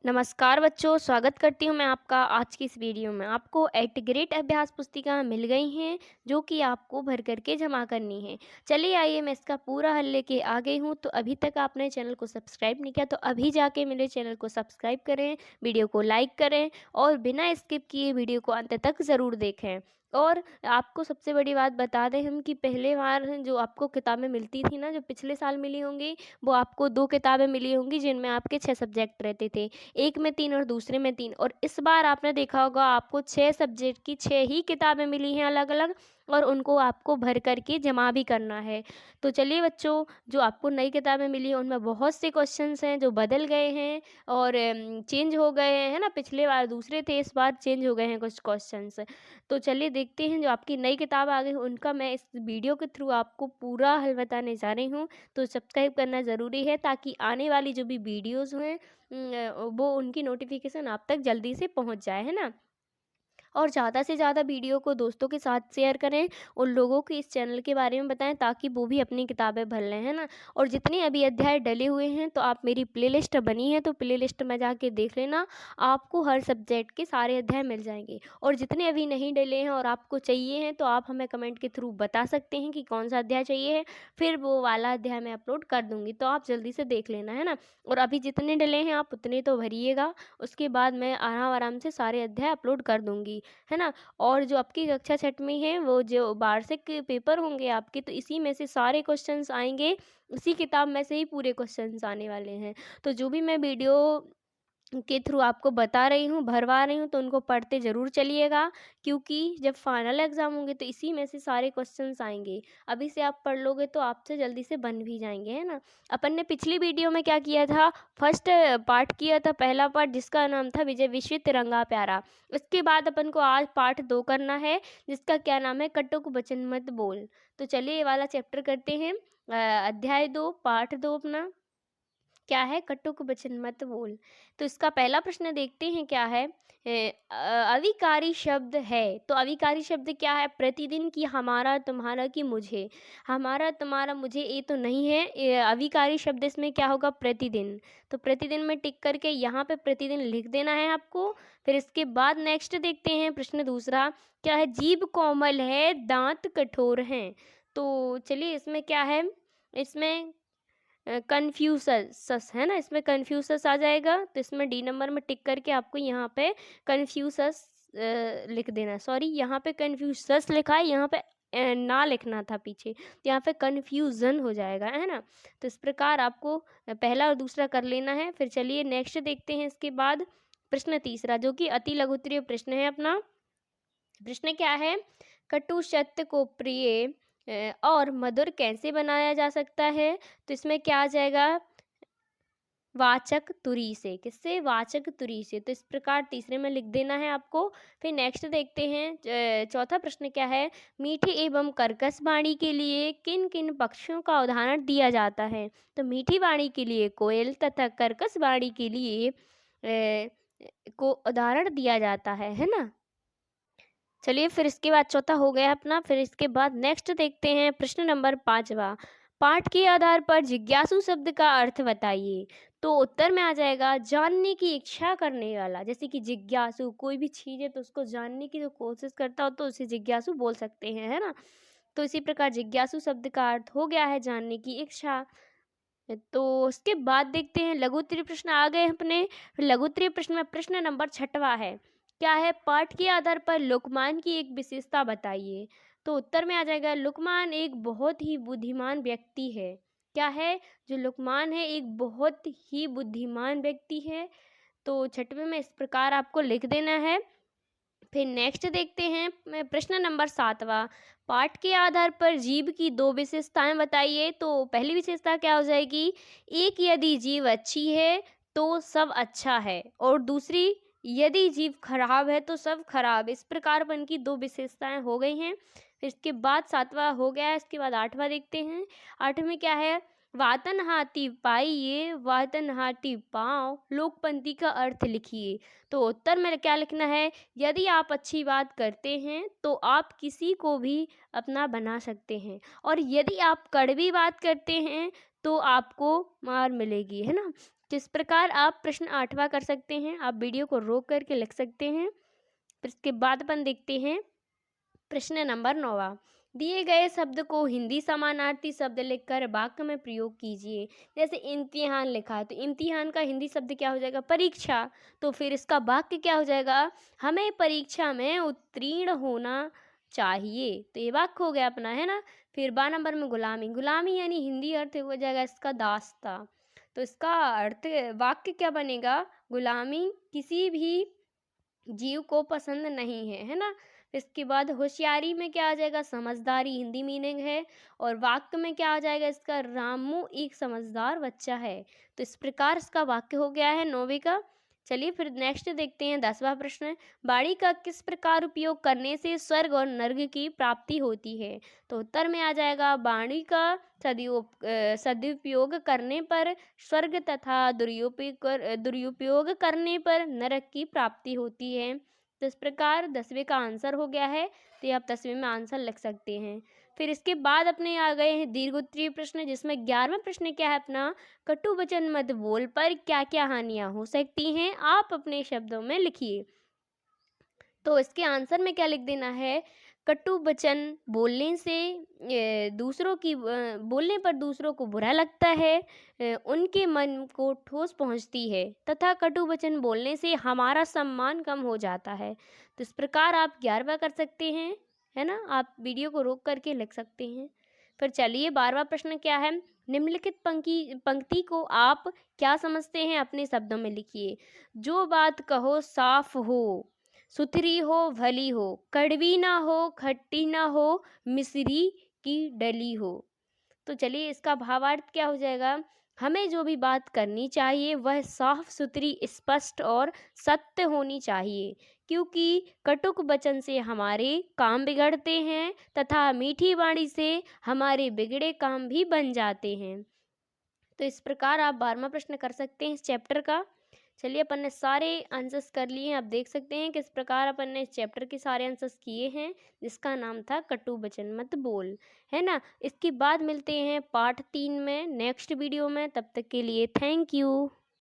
नमस्कार बच्चों, स्वागत करती हूँ मैं आपका आज की इस वीडियो में। आपको एट ग्रेड अभ्यास पुस्तिका मिल गई हैं जो कि आपको भर करके जमा करनी है। चलिए आइए मैं इसका पूरा हल लेके आ गई हूँ। तो अभी तक आपने चैनल को सब्सक्राइब नहीं किया तो अभी जाके मेरे चैनल को सब्सक्राइब करें, वीडियो को लाइक करें और बिना स्किप किए वीडियो को अंत तक ज़रूर देखें। और आपको सबसे बड़ी बात बता दें हम कि पहले बार जो आपको किताबें मिलती थी ना, जो पिछले साल मिली होंगी, वो आपको 2 किताबें मिली होंगी जिनमें आपके 6 सब्जेक्ट रहते थे। एक में 3 और दूसरे में 3। और इस बार आपने देखा होगा आपको 6 सब्जेक्ट की 6 ही किताबें मिली हैं अलग-अलग, और उनको आपको भर कर के जमा भी करना है। तो चलिए बच्चों, जो आपको नई किताबें मिली हैं उनमें बहुत से क्वेश्चंस हैं जो बदल गए हैं और चेंज हो गए हैं, है ना? पिछले बार दूसरे थे, इस बार चेंज हो गए हैं कुछ क्वेश्चंस। तो चलिए देखते हैं जो आपकी नई किताब आ गई है उनका मैं इस वीडियो के थ्रू आपको पूरा हल बताने जा रही हूँ। तो सब्सक्राइब करना ज़रूरी है ताकि आने वाली जो भी वीडियोज़ हैं वो उनकी नोटिफिकेशन आप तक जल्दी से पहुंच जाए, है ना? और ज़्यादा से ज़्यादा वीडियो को दोस्तों के साथ शेयर करें, उन लोगों को इस चैनल के बारे में बताएं ताकि वो भी अपनी किताबें भर लें, है ना? और जितने अभी अध्याय डले हुए हैं तो आप मेरी प्लेलिस्ट बनी है तो प्लेलिस्ट में जाके देख लेना, आपको हर सब्जेक्ट के सारे अध्याय मिल जाएंगे। और जितने अभी नहीं डले हैं और आपको चाहिए हैं तो आप हमें कमेंट के थ्रू बता सकते हैं कि कौन सा अध्याय चाहिए है, फिर वो वाला अध्याय मैं अपलोड कर दूँगी, तो आप जल्दी से देख लेना, है ना? और अभी जितने डले हैं आप उतने तो भरिएगा, उसके बाद मैं आराम-आराम से सारे अध्याय अपलोड कर दूँगी, है ना? और जो आपकी कक्षा छठवीं है वो जो वार्षिक पेपर होंगे आपके, तो इसी में से सारे क्वेश्चंस आएँगे, इसी किताब में से ही पूरे क्वेश्चंस आने वाले हैं। तो जो भी मैं वीडियो के थ्रू आपको बता रही हूँ, भरवा रही हूँ, तो उनको पढ़ते ज़रूर चलिएगा, क्योंकि जब फाइनल एग्ज़ाम होंगे तो इसी में से सारे क्वेश्चंस आएँगे। अभी से आप पढ़ लोगे तो आपसे जल्दी से बन भी जाएँगे, है ना? अपन ने पिछली वीडियो में क्या किया था, फर्स्ट पार्ट किया था, पहला पार्ट जिसका नाम था विजय विश्व तिरंगा प्यारा। इसके बाद अपन को आज पार्ट 2 करना है जिसका क्या नाम है, कटुक वचन मत बोल। तो चलिए ये वाला चैप्टर करते हैं। अध्याय 2 पार्ट 2 अपना क्या है, कटुक वचन मत बोल। तो इसका पहला प्रश्न देखते हैं क्या है। अविकारी शब्द है, तो अविकारी शब्द क्या है, प्रतिदिन की, हमारा तुम्हारा की, मुझे। हमारा तुम्हारा मुझे ये तो नहीं है, अविकारी शब्द इसमें क्या होगा, प्रतिदिन। तो प्रतिदिन में टिक करके यहाँ पे प्रतिदिन लिख देना है आपको। फिर इसके बाद नेक्स्ट देखते हैं प्रश्न दूसरा, क्या है, जीभ कोमल है दांत कठोर हैं। तो चलिए इसमें क्या है, इसमें कन्फ्यूसस है ना, इसमें कन्फ्यूसस आ जाएगा, तो इसमें डी नंबर में टिक करके आपको यहाँ पे कन्फ्यूसस लिख देना है। सॉरी, यहाँ पे कन्फ्यूसस लिखा है, यहाँ पे ना लिखना था पीछे, तो यहाँ पे कन्फ्यूज़न हो जाएगा, है ना? तो इस प्रकार आपको पहला और दूसरा कर लेना है। फिर चलिए नेक्स्ट देखते हैं इसके बाद प्रश्न तीसरा, जो कि अति लघुत्तरीय प्रश्न है अपना। प्रश्न क्या है, कटु सत्य को प्रिय और मधुर कैसे बनाया जा सकता है। तो इसमें क्या आ जाएगा, वाचक तुरी से, किससे, वाचक तुरी से। तो इस प्रकार तीसरे में लिख देना है आपको। फिर नेक्स्ट देखते हैं चौथा प्रश्न क्या है, मीठी एवं कर्कश वाणी के लिए किन किन पक्षियों का उदाहरण दिया जाता है। तो मीठी वाणी के लिए कोयल तथा कर्कश वाणी के लिए को उदाहरण दिया जाता है ना? चलिए फिर इसके बाद चौथा हो गया अपना। फिर इसके बाद नेक्स्ट देखते हैं प्रश्न नंबर 5वां, पाठ के आधार पर जिज्ञासु शब्द का अर्थ बताइए। तो उत्तर में आ जाएगा जानने की इच्छा करने वाला, जैसे कि जिज्ञासु, कोई भी चीज़ है तो उसको जानने की जो कोशिश करता हो तो उसे जिज्ञासु बोल सकते हैं, है ना? तो इसी प्रकार जिज्ञासु शब्द का अर्थ हो गया है जानने की इच्छा। तो उसके बाद देखते हैं लघु उत्तरीय प्रश्न आ गए अपने। लघु उत्तरीय प्रश्न में प्रश्न नंबर 6वां है, क्या है, पाठ के आधार पर लुकमान की एक विशेषता बताइए। तो उत्तर में आ जाएगा लुकमान एक बहुत ही बुद्धिमान व्यक्ति है। क्या है, जो लुकमान है एक बहुत ही बुद्धिमान व्यक्ति है। तो 6वें में इस प्रकार आपको लिख देना है। फिर नेक्स्ट देखते हैं प्रश्न नंबर 7वां, पाठ के आधार पर जीव की 2 विशेषताएं बताइए। तो पहली विशेषता क्या हो जाएगी, एक, यदि जीव अच्छी है तो सब अच्छा है, और दूसरी, यदि जीव खराब है तो सब खराब। इस प्रकार अपन की 2 विशेषताएं हो गई हैं। फिर इसके बाद 7वां हो गया है, इसके बाद 8वां देखते हैं। 8वें में क्या है, वातन हाथी पाइए वातन हाथी पाँव, लोकपंक्ति का अर्थ लिखिए। तो उत्तर में क्या लिखना है, यदि आप अच्छी बात करते हैं तो आप किसी को भी अपना बना सकते हैं, और यदि आप कड़वी बात करते हैं तो आपको मार मिलेगी, है ना? तो इस प्रकार आप प्रश्न 8वां कर सकते हैं। आप वीडियो को रोक करके लिख सकते हैं। फिर इसके बाद अपन देखते हैं प्रश्न नंबर 9वां। दिए गए शब्द को हिंदी समानार्थी शब्द लिखकर वाक्य में प्रयोग कीजिए। जैसे इम्तिहान लिखा है तो इम्तिहान का हिंदी शब्द क्या हो जाएगा? परीक्षा। तो फिर इसका वाक्य क्या हो जाएगा? हमें परीक्षा में उत्तीर्ण होना चाहिए। तो ये वाक्य हो गया अपना, है ना। फिर 12 नंबर में गुलामी। गुलामी यानी हिंदी अर्थ हो जाएगा इसका दास्ता। तो इसका अर्थ वाक्य क्या बनेगा? गुलामी किसी भी जीव को पसंद नहीं है, है ना। इसके बाद होशियारी में क्या आ जाएगा? समझदारी हिंदी मीनिंग है। और वाक्य में क्या आ जाएगा इसका? रामू एक समझदार बच्चा है। तो इस प्रकार इसका वाक्य हो गया है 9वीं का। चलिए फिर नेक्स्ट देखते हैं 10वां प्रश्न। बाड़ी का किस प्रकार उपयोग करने से स्वर्ग और नर्क की प्राप्ति होती है? तो उत्तर में आ जाएगा बाणी का सदुपयोग करने पर स्वर्ग तथा दुरुपयोग करने पर नरक की प्राप्ति होती है। तो इस प्रकार 10वें का आंसर हो गया है। तो ये आप 10वें में आंसर लिख सकते हैं। फिर इसके बाद अपने आ गए हैं दीर्घ उत्तरीय प्रश्न, जिसमें 11वां प्रश्न क्या है अपना? कटु वचन मत बोल पर क्या क्या हानियां हो सकती हैं, आप अपने शब्दों में लिखिए। तो इसके आंसर में क्या लिख देना है? कटु वचन बोलने से बोलने पर दूसरों को बुरा लगता है, उनके मन को ठोस पहुंचती है तथा कटु वचन बोलने से हमारा सम्मान कम हो जाता है। तो इस प्रकार आप 11वां कर सकते हैं, है ना। आप वीडियो को रोक करके लिख सकते हैं। फिर चलिए 12वां प्रश्न क्या है? निम्नलिखित पंक्ति को आप क्या समझते हैं, अपने शब्दों में लिखिए। जो बात कहो साफ हो, सुथरी हो भली हो, कड़वी ना हो खट्टी ना हो, मिश्री की डली हो। तो चलिए इसका भावार्थ क्या हो जाएगा? हमें जो भी बात करनी चाहिए वह साफ सुथरी, स्पष्ट और सत्य होनी चाहिए, क्योंकि कटुक वचन से हमारे काम बिगड़ते हैं तथा मीठी वाणी से हमारे बिगड़े काम भी बन जाते हैं। तो इस प्रकार आप 12वां प्रश्न कर सकते हैं इस चैप्टर का। चलिए अपन ने सारे आंसर्स कर लिए हैं। आप देख सकते हैं किस प्रकार अपन ने इस चैप्टर के सारे आंसर्स किए हैं, जिसका नाम था कटु वचन मत बोल, है ना। इसके बाद मिलते हैं पार्ट 3 में नेक्स्ट वीडियो में। तब तक के लिए थैंक यू।